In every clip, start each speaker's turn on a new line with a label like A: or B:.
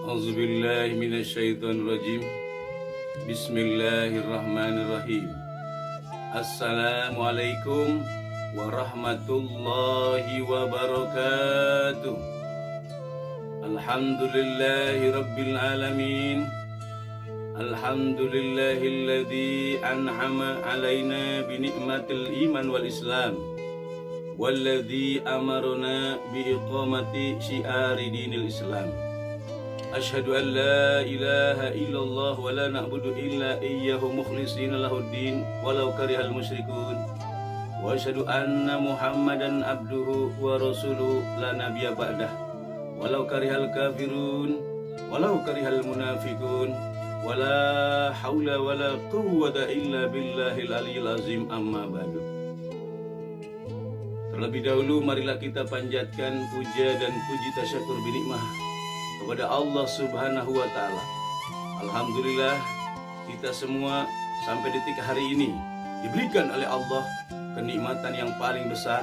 A: A'udzubillahi minasyaitonirrajim. Bismillahirrahmanirrahim. Assalamualaikum warahmatullahi wabarakatuh. Alhamdulillahi rabbil alamin. Alhamdulillahilladzi an'ama alaina bi ni'matil iman wal islam. Walladzi amarna bi iqamati syiari dinil islam. Asyhadu an la ilaha illallah wa la na'budu illa iyyahu mukhlishina lahuddin walau karihal musyrikun. Wa asyhadu anna Muhammadan abduhu wa rasuluhu la nabiyya ba'dah walau karihal kafirun walau karihal munafiqun wala haula wala quwwata illa billahil aliyyil azim, amma ba'du. Terlebih dahulu marilah kita panjatkan puja dan puji tasyakur binikmah kepada Allah Subhanahu wa Ta'ala. Alhamdulillah, kita semua sampai detik hari ini diberikan oleh Allah kenikmatan yang paling besar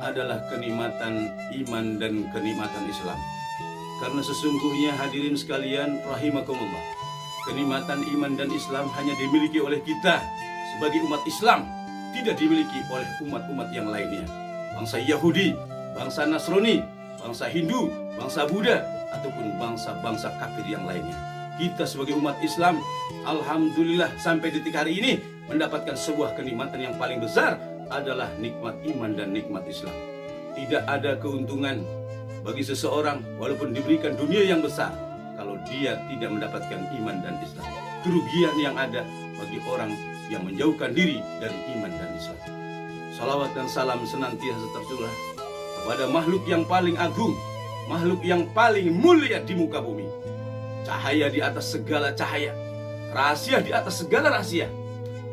A: adalah kenikmatan iman dan kenikmatan Islam. Karena sesungguhnya hadirin sekalian rahimakumullah, kenikmatan iman dan Islam hanya dimiliki oleh kita sebagai umat Islam, tidak dimiliki oleh umat-umat yang lainnya. Bangsa Yahudi, bangsa Nasrani, bangsa Hindu, bangsa Buddha, ataupun bangsa-bangsa kafir yang lainnya. Kita sebagai umat Islam, alhamdulillah sampai detik hari ini mendapatkan sebuah kenikmatan yang paling besar adalah nikmat iman dan nikmat Islam. Tidak ada keuntungan bagi seseorang walaupun diberikan dunia yang besar kalau dia tidak mendapatkan iman dan Islam. Kerugian yang ada bagi orang yang menjauhkan diri dari iman dan Islam. Salawat dan salam senantiasa tercurah kepada makhluk yang paling agung, makhluk yang paling mulia di muka bumi. Cahaya di atas segala cahaya, rahasia di atas segala rahasia.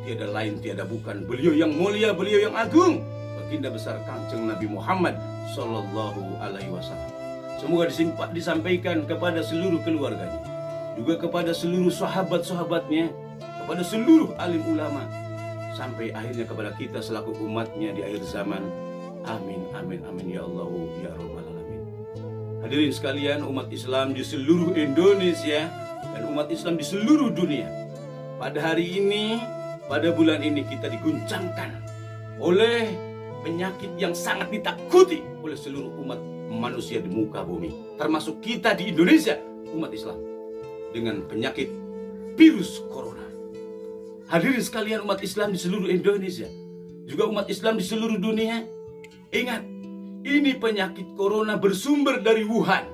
A: Tiada lain, tiada bukan. Beliau yang mulia, beliau yang agung, baginda besar Kanjeng Nabi Muhammad Sallallahu Alaihi Wasallam. Semoga disampaikan kepada seluruh keluarganya, juga kepada seluruh sahabat-sahabatnya, kepada seluruh alim ulama, sampai akhirnya kepada kita selaku umatnya di akhir zaman. Amin, amin, amin ya Allah ya Rabbal alamin. Hadirin sekalian, umat Islam di seluruh Indonesia dan umat Islam di seluruh dunia, pada hari ini, pada bulan ini kita diguncangkan oleh penyakit yang sangat ditakuti oleh seluruh umat manusia di muka bumi, termasuk kita di Indonesia, umat Islam, dengan penyakit virus corona. Hadirin sekalian, umat Islam di seluruh Indonesia, juga umat Islam di seluruh dunia, ingat, ini penyakit corona bersumber dari Wuhan.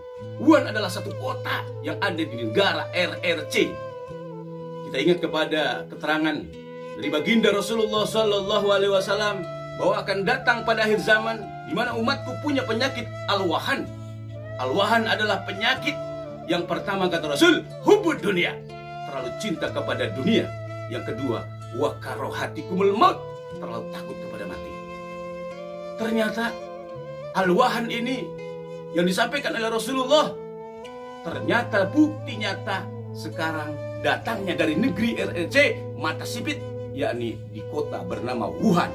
A: Wuhan adalah satu kota yang ada di negara RRC. Kita ingat kepada keterangan dari baginda Rasulullah Sallallahu Alaihi Wasallam bahwa akan datang pada akhir zaman di mana umatku punya penyakit al-wahan. Al-wahan adalah penyakit yang pertama, kata Rasul, hubud dunia, terlalu cinta kepada dunia. Yang kedua, wa karohatikumul maut, terlalu takut kepada mati. Ternyata al-wahan ini yang disampaikan oleh Rasulullah ternyata bukti nyata sekarang datangnya dari negeri RRC mata sipit, yakni di kota bernama Wuhan.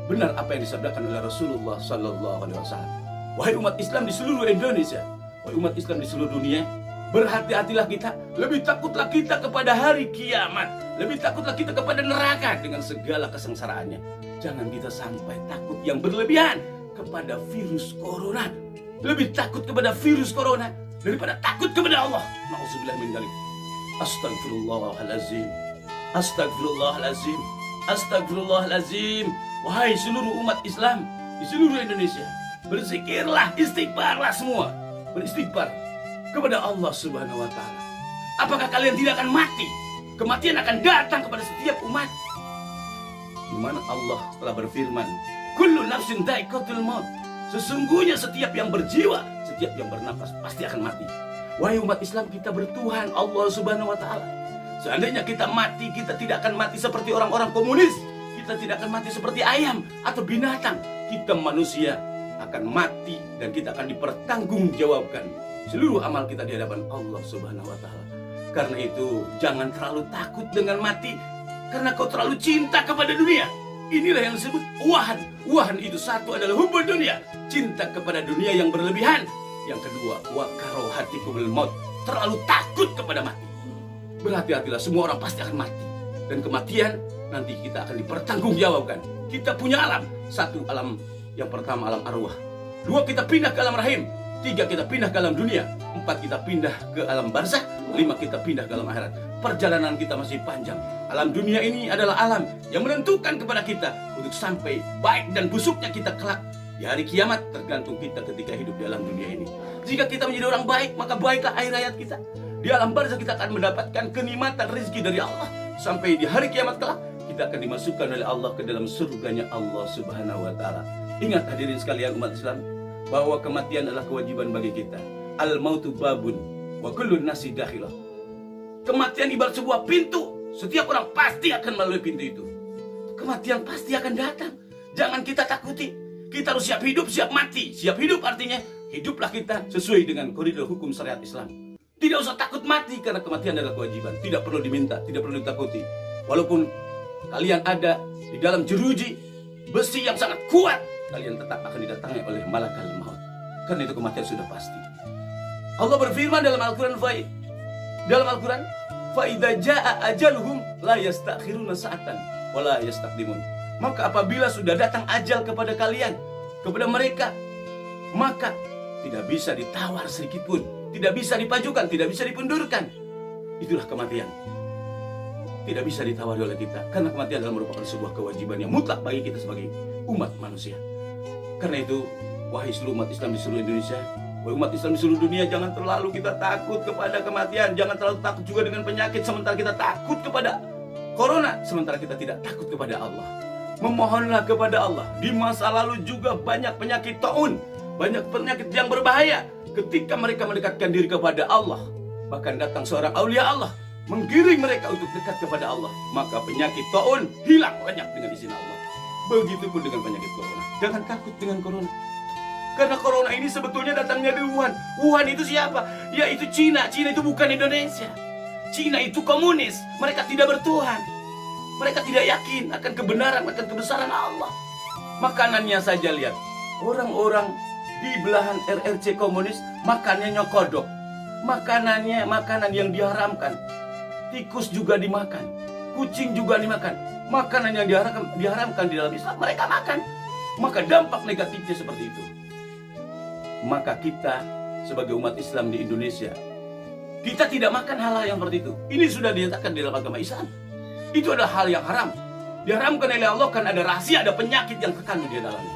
A: Benar apa yang disabdakan oleh Rasulullah Sallallahu Alaihi Wasallam. Wahai umat Islam di seluruh Indonesia, wahai umat Islam di seluruh dunia, berhati-hatilah kita, lebih takutlah kita kepada hari kiamat, lebih takutlah kita kepada neraka dengan segala kesengsaraannya. Jangan kita sampai takut yang berlebihan kepada virus corona. Lebih takut kepada virus corona daripada takut kepada Allah. Nauzubillah min dzalik. Astagfirullahalazim. Astagfirullahalazim. Astagfirullahalazim. Wahai seluruh umat Islam di seluruh Indonesia, berzikirlah, istighfarlah semua. Beristighfar kepada Allah Subhanahu wa Ta'ala. Apakah kalian tidak akan mati? Kematian akan datang kepada setiap umat. Di mana Allah telah berfirman, kullu nafsin dha'iqatul maut. Sesungguhnya setiap yang berjiwa, setiap yang bernapas pasti akan mati. Wahai umat Islam, kita bertuhan Allah Subhanahu wa Ta'ala. Seandainya kita mati, kita tidak akan mati seperti orang-orang komunis. Kita tidak akan mati seperti ayam atau binatang. Kita manusia akan mati dan kita akan dipertanggungjawabkan seluruh amal kita di hadapan Allah Subhanahu wa Ta'ala. Karena itu jangan terlalu takut dengan mati, karena kau terlalu cinta kepada dunia. Inilah yang disebut wahan. Wahan itu satu adalah hubud dunia, cinta kepada dunia yang berlebihan. Yang kedua, wa karohatikumul maut, terlalu takut kepada mati. Berhati-hatilah, semua orang pasti akan mati. Dan kematian nanti kita akan dipertanggungjawabkan. Kita punya alam. Satu, alam yang pertama alam arwah. Dua, kita pindah ke alam rahim. Tiga, kita pindah ke alam dunia. Empat, kita pindah ke alam barzakh. Lima, kita pindah ke alam akhirat. Perjalanan kita masih panjang. Alam dunia ini adalah alam yang menentukan kepada kita untuk sampai baik dan busuknya kita kelak di hari kiamat, tergantung kita ketika hidup di alam dunia ini. Jika kita menjadi orang baik, maka baiklah akhir hayat kita. Di alam barzakh kita akan mendapatkan kenikmatan rezeki dari Allah. Sampai di hari kiamat kelak, kita akan dimasukkan oleh Allah ke dalam surganya Allah Subhanahu wa Ta'ala. Ingat hadirin sekalian umat Islam, bahwa kematian adalah kewajiban bagi kita. Al-mautu babun wa kullun nasi dakhilah. Kematian ibarat sebuah pintu. Setiap orang pasti akan melalui pintu itu. Kematian pasti akan datang. Jangan kita takuti. Kita harus siap hidup, siap mati. Siap hidup artinya hiduplah kita sesuai dengan koridor hukum syariat Islam. Tidak usah takut mati karena kematian adalah kewajiban. Tidak perlu diminta, tidak perlu ditakuti. Walaupun kalian ada di dalam jeruji besi yang sangat kuat, kalian tetap akan didatangi oleh malakal maut. Karena itu kematian sudah pasti. Allah berfirman dalam Al-Quran, fa idza jaa ajaluhum la yastakhiruna sa'atan wa la yastaqdimun. Maka apabila sudah datang ajal kepada kalian, kepada mereka, maka tidak bisa ditawar sedikit pun, tidak bisa dipajukan, tidak bisa dipundurkan. Itulah kematian. Tidak bisa ditawari oleh kita, karena kematian adalah merupakan sebuah kewajiban yang mutlak bagi kita sebagai umat manusia. Karena itu, wahai seluruh umat Islam di seluruh Indonesia, wahai umat Islam di seluruh dunia, jangan terlalu kita takut kepada kematian. Jangan terlalu takut juga dengan penyakit, sementara kita takut kepada corona, sementara kita tidak takut kepada Allah. Memohonlah kepada Allah. Di masa lalu juga banyak penyakit taun, banyak penyakit yang berbahaya. Ketika mereka mendekatkan diri kepada Allah, bahkan datang seorang aulia Allah menggiring mereka untuk dekat kepada Allah, maka penyakit taun hilang banyak dengan izin Allah. Begitupun dengan penyakit corona. Jangan takut dengan corona, karena corona ini sebetulnya datangnya dari Wuhan. Wuhan itu siapa? Yaitu Cina. Cina itu bukan Indonesia. Cina itu komunis. Mereka tidak bertuhan. Mereka tidak yakin akan kebenaran, akan kebesaran Allah. Makanannya saja lihat. Orang-orang di belahan RRC komunis makannya kodok. Makanannya makanan yang diharamkan. Tikus juga dimakan. Kucing juga dimakan. Makanan yang diharamkan di dalam Islam mereka makan. Maka dampak negatifnya seperti itu. Maka kita sebagai umat Islam di Indonesia, kita tidak makan hal-hal yang seperti itu. Ini sudah dinyatakan di dalam agama Islam. Itu adalah hal yang haram. Diharamkan oleh Allah karena ada rahasia, ada penyakit yang terkandung di dalamnya.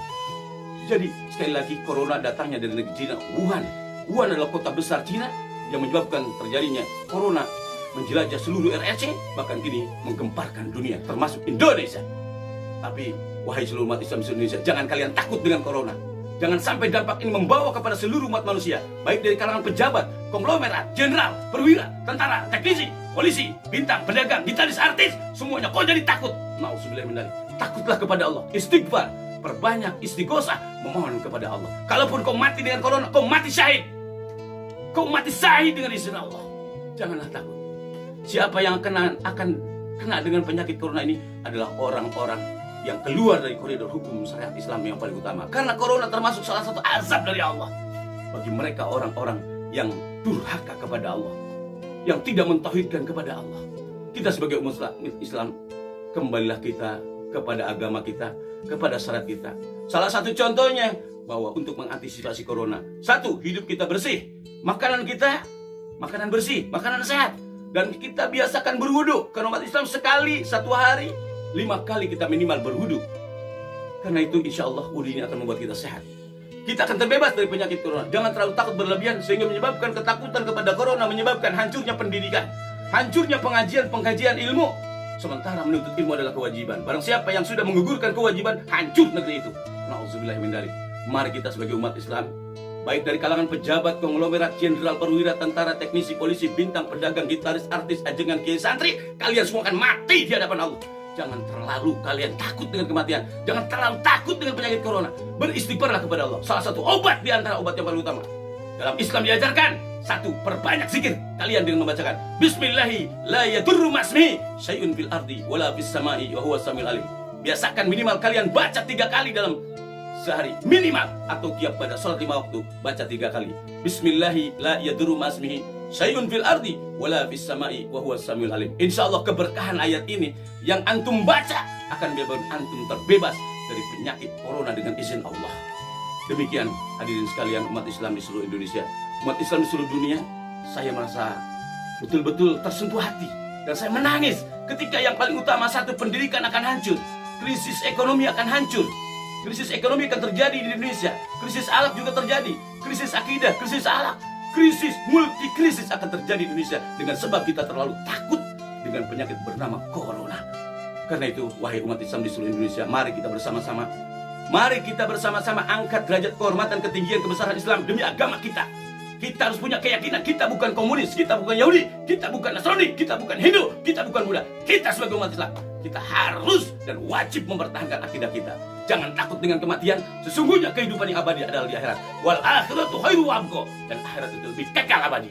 A: Jadi sekali lagi, corona datangnya dari negeri Cina, Wuhan. Wuhan adalah kota besar Cina yang menyebabkan terjadinya corona menjelajah seluruh RRC, bahkan kini menggemparkan dunia, termasuk Indonesia. Tapi wahai seluruh umat Islam di Indonesia, jangan kalian takut dengan corona. Jangan sampai dampak ini membawa kepada seluruh umat manusia, baik dari kalangan pejabat, konglomerat, jenderal, perwira, tentara, teknisi, polisi, bintang, pedagang, gitaris, artis, semuanya kau jadi takut. Nauzubillah min dzalik. Takutlah kepada Allah, istighfar, perbanyak istighosah, memohon kepada Allah. Kalaupun kau mati dengan corona, kau mati syahid. Kau mati syahid dengan izin Allah. Janganlah takut. Siapa yang akan kena dengan penyakit corona ini adalah orang-orang yang keluar dari koridor hukum syariat Islam yang paling utama. Karena corona termasuk salah satu azab dari Allah bagi mereka orang-orang yang durhaka kepada Allah, yang tidak mentauhidkan kepada Allah. Kita sebagai umat Islam, kembalilah kita kepada agama kita, kepada syariat kita. Salah satu contohnya bahwa untuk mengantisipasi corona, satu, hidup kita bersih, makanan kita makanan bersih, makanan sehat, dan kita biasakan berwudu. Karena umat Islam sekali satu hari 5 kali kita minimal berwudu. Karena itu insya Allah wudu ini akan membuat kita sehat. Kita akan terbebas dari penyakit corona. Jangan terlalu takut berlebihan sehingga menyebabkan ketakutan kepada corona, menyebabkan hancurnya pendidikan, hancurnya pengkajian ilmu. Sementara menuntut ilmu adalah kewajiban. Barang siapa yang sudah menggugurkan kewajiban, hancur negeri itu. Nauzubillah min dzalik. Mari kita sebagai umat Islam, baik dari kalangan pejabat, konglomerat, jenderal, perwira, tentara, teknisi, polisi, bintang, pedagang, gitaris, artis, ajengan, kiai, santri, kalian semua akan mati di hadapan Allah. Jangan terlalu kalian takut dengan kematian. Jangan terlalu takut dengan penyakit corona. Beristighfarlah kepada Allah. Salah satu obat di antara obat yang paling utama. Dalam Islam diajarkan, satu, perbanyak zikir kalian dengan membacakan Bismillahi la yadurru ma'asmihi syai'un fil ardi wala fis samai wa huwa samiul alim. Biasakan minimal kalian baca 3 kali dalam sehari, minimal, atau tiap pada sholat 5 waktu baca 3 kali Bismillahi la yadurru ma'asmihi syai'un fil ardi wala fis sama'i wa huwas samiul alim. Insyaallah keberkahan ayat ini yang antum baca akan membuat antum terbebas dari penyakit corona dengan izin Allah. Demikian hadirin sekalian umat Islam di seluruh Indonesia, umat Islam di seluruh dunia, saya merasa betul-betul tersentuh hati dan saya menangis ketika yang paling utama satu, pendidikan akan hancur, krisis ekonomi akan hancur. Krisis ekonomi akan terjadi di Indonesia, krisis akhlak juga terjadi, krisis akidah, krisis akhlak, krisis multi krisis akan terjadi di Indonesia dengan sebab kita terlalu takut dengan penyakit bernama corona. Karena itu wahai umat Islam di seluruh Indonesia, mari kita bersama-sama angkat derajat kehormatan, ketinggian, kebesaran Islam demi agama kita. Kita harus punya keyakinan kita bukan komunis, kita bukan Yahudi, kita bukan Nasrani, kita bukan Hindu, kita bukan Buddha. Kita sebagai umat Islam, kita harus dan wajib mempertahankan akidah kita. Jangan takut dengan kematian, sesungguhnya kehidupan yang abadi adalah di akhirat. Wal akhiratu khairu wa abqa, dan akhirat itu lebih kekal abadi.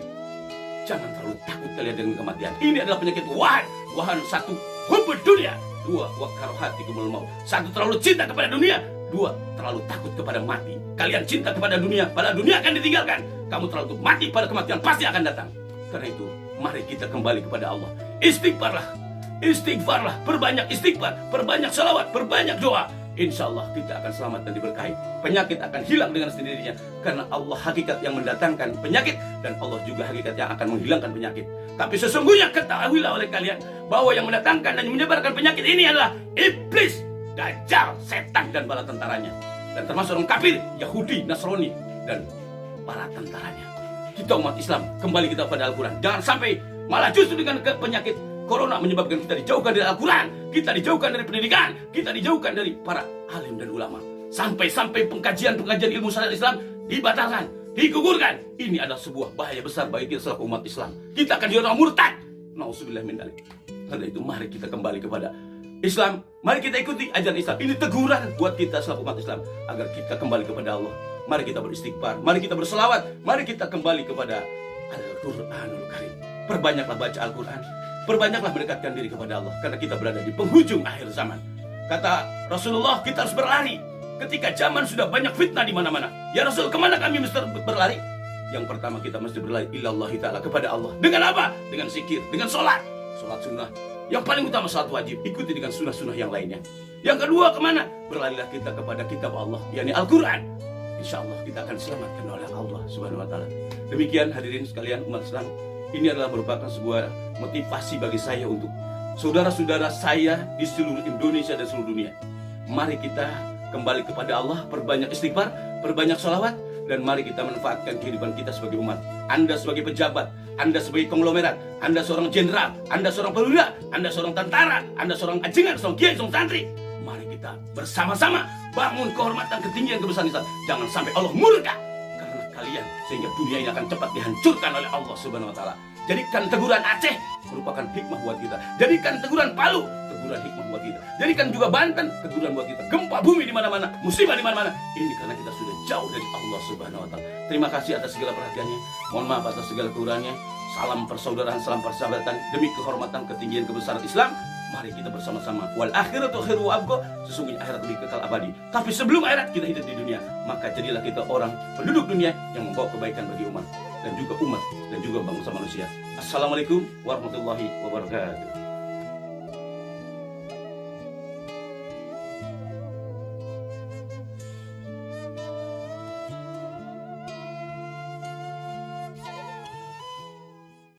A: Jangan terlalu takut kalian dengan kematian. Ini adalah penyakit wahan satu, hubbud dunia. Dua, wa karohatikumul maut. Satu, terlalu cinta kepada dunia. Dua, terlalu takut kepada mati. Kalian cinta kepada dunia, pada dunia akan ditinggalkan. Kamu terlalu mati, pada kematian pasti akan datang. Karena itu, mari kita kembali kepada Allah. Istighfarlah, perbanyak istighfar, perbanyak salawat, perbanyak doa. Insya Allah kita akan selamat dan diberkahi. Penyakit akan hilang dengan sendirinya. Karena Allah hakikat yang mendatangkan penyakit, dan Allah juga hakikat yang akan menghilangkan penyakit. Tapi sesungguhnya ketahuilah oleh kalian bahwa yang mendatangkan dan menyebarkan penyakit ini adalah iblis, dajjal, setan dan bala tentaranya. Dan termasuk orang kafir, Yahudi, Nasrani dan para tentaranya. Kita umat Islam kembali kita pada Al-Quran. Jangan sampai malah justru dengan penyakit corona menyebabkan kita dijauhkan dari Al-Quran, kita dijauhkan dari pendidikan, kita dijauhkan dari para alim dan ulama. Sampai-sampai pengkajian ilmu syariat Islam dibatalkan, digugurkan. Ini adalah sebuah bahaya besar bagi kita selaku umat Islam. Kita akan jadi orang murtad. Nauzubillah min dzalik. Karena itu mari kita kembali kepada Islam. Mari kita ikuti ajaran Islam. Ini teguran buat kita selaku umat Islam agar kita kembali kepada Allah. Mari kita beristighfar, mari kita berselawat, mari kita kembali kepada Al-Quranul Karim. Perbanyaklah baca Al-Quran, perbanyaklah mendekatkan diri kepada Allah, karena kita berada di penghujung akhir zaman. Kata Rasulullah, kita harus berlari ketika zaman sudah banyak fitnah di mana-mana. Ya Rasul, kemana kami mesti berlari? Yang pertama kita mesti berlari ilallahi ta'ala, kepada Allah. Dengan apa? Dengan zikir, dengan sholat sunnah. Yang paling utama sholat wajib, ikuti dengan sunnah-sunnah yang lainnya. Yang kedua kemana? Berlarilah kita kepada kitab Allah, yakni Al-Quran. Insya Allah kita akan diselamatkan oleh Allah Subhanahu wa Ta'ala. Demikian hadirin sekalian umat Islam, ini adalah merupakan sebuah motivasi bagi saya untuk saudara-saudara saya di seluruh Indonesia dan seluruh dunia. Mari kita kembali kepada Allah, perbanyak istighfar, perbanyak salawat, dan mari kita manfaatkan kehidupan kita sebagai umat. Anda sebagai pejabat, Anda sebagai konglomerat, Anda seorang jenderal, Anda seorang perwira, Anda seorang tentara, Anda seorang ajengan, seorang kiai, seorang santri. Mari kita bersama-sama bangun kehormatan, ketinggian, kebesaran Islam. Jangan sampai Allah murka karena kalian, sehingga dunia ini akan cepat dihancurkan oleh Allah Subhanahu wa Ta'ala. Jadikan teguran Aceh merupakan hikmah buat kita. Jadikan teguran Palu teguran hikmah buat kita. Jadikan juga Banten teguran buat kita. Gempa bumi di mana-mana, musibah di mana-mana. Ini karena kita sudah jauh dari Allah Subhanahu wa Ta'ala. Terima kasih atas segala perhatiannya. Mohon maaf atas segala kekurangannya. Salam persaudaraan, salam persahabatan demi kehormatan, ketinggian, kebesaran Islam. Mari kita bersama-sama. Wal akhiratu khairu wa abqa. Sesungguhnya akhirat lebih kekal abadi. Tapi sebelum akhirat kita hidup di dunia, maka jadilah kita orang penduduk dunia yang membawa kebaikan bagi umat dan juga bangsa manusia. Assalamualaikum warahmatullahi wabarakatuh.